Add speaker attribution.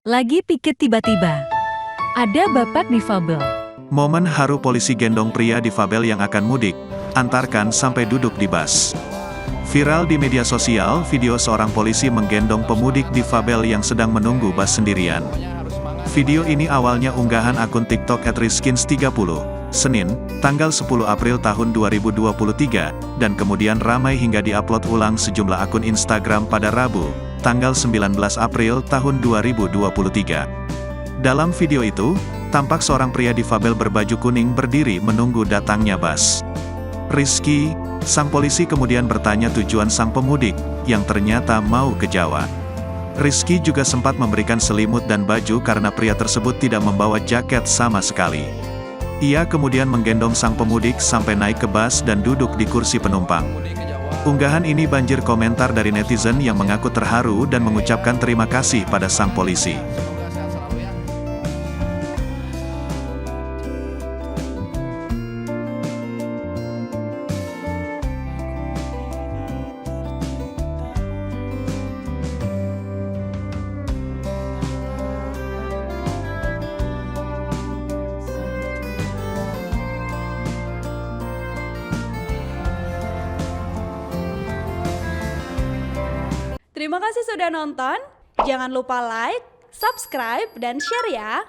Speaker 1: Lagi piket tiba-tiba, ada bapak difabel.
Speaker 2: Momen haru polisi gendong pria difabel yang akan mudik, antarkan sampai duduk di bus. Viral di media sosial, video seorang polisi menggendong pemudik difabel yang sedang menunggu bus sendirian. Video ini awalnya unggahan akun TikTok @rizkins30, Senin, tanggal 10 April tahun 2023, dan kemudian ramai hingga diupload ulang sejumlah akun Instagram pada Rabu, tanggal 19 April tahun 2023. Dalam video itu, tampak seorang pria difabel berbaju kuning berdiri menunggu datangnya bus. Rizky, sang polisi kemudian bertanya tujuan sang pemudik, yang ternyata mau ke Jawa. Rizky juga sempat memberikan selimut dan baju karena pria tersebut tidak membawa jaket sama sekali. Ia kemudian menggendong sang pemudik sampai naik ke bus dan duduk di kursi penumpang. Unggahan ini banjir komentar dari netizen yang mengaku terharu dan mengucapkan terima kasih pada sang polisi.
Speaker 3: Terima kasih sudah nonton. Jangan lupa like, subscribe, dan share ya.